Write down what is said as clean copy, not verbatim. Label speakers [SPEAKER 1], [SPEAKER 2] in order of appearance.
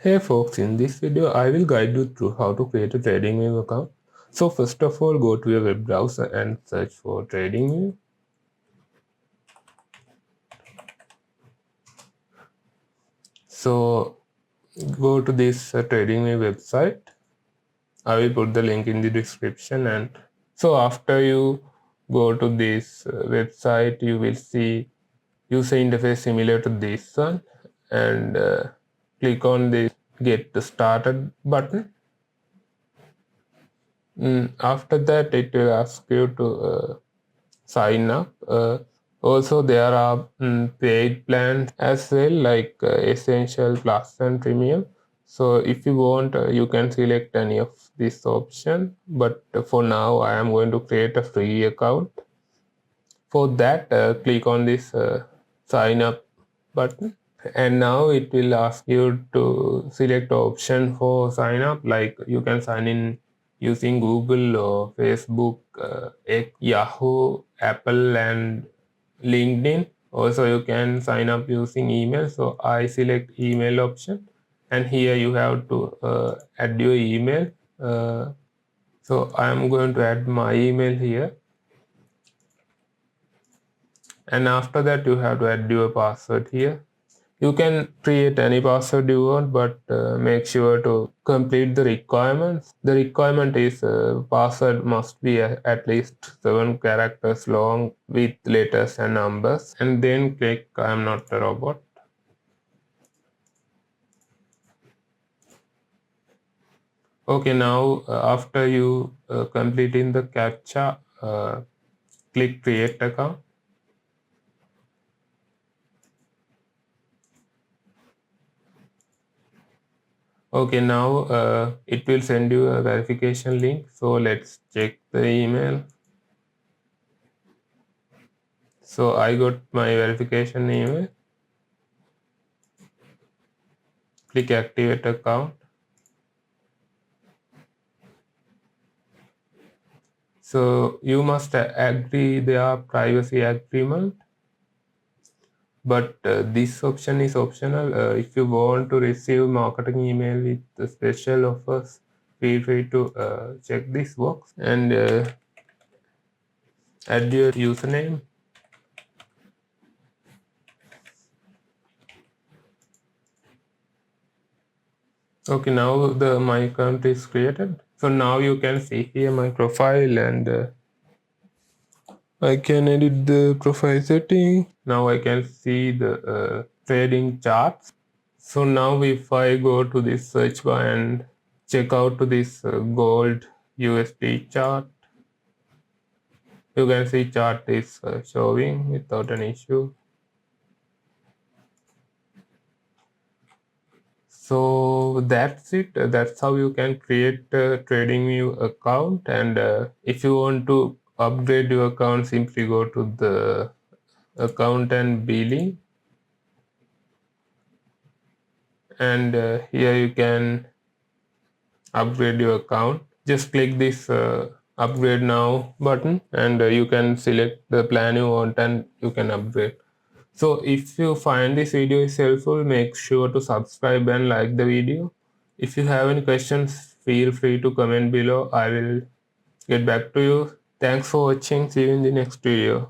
[SPEAKER 1] Hey folks, in this video I will guide you through how to create a TradingView account. So first of all, go to your web browser and search for TradingView. So go to this TradingView website. I will put the link in the description. And so after you go to this website, you will see user interface similar to this one, and click on this get started button. After that, it will ask you to sign up. Also, there are paid plans as well, like Essential, Plus, and Premium. So if you want, you can select any of this option. But for now, I am going to create a free account. For that, click on this sign up button, and now it will ask you to select option for sign up, like you can sign in using Google or Facebook, Yahoo, Apple, and LinkedIn. Also you can sign up using email, so I select email option, and here you have to add your email. So I am going to add my email here, and after that you have to add your password here. You can create any password you want, but make sure to complete the requirements. The requirement is password must be at least 7 characters long with letters and numbers, and then click I am not a robot. Okay, now after you completing the captcha, click create account. Okay, now it will send you a verification link. So let's check the email. So I got my verification email. Click activate account. So you must agree their privacy agreement, but this option is optional. If you want to receive marketing email with the special offers, feel free to check this box and add your username. Okay, now my account is created. So now you can see here my profile, and I can edit the profile setting. Now I can see the trading charts. So now if I go to this search bar and check out to this gold USD chart, you can see chart is showing without an issue. So that's it. That's how you can create a TradingView account. And if you want to upgrade your account, simply go to the account and billing, and here you can upgrade your account. Just click this upgrade now button, and you can select the plan you want and you can upgrade. So if you find this video is helpful, make sure to subscribe and like the video. If you have any questions, feel free to comment below. I will get back to you. Thanks for watching. See you in the next video.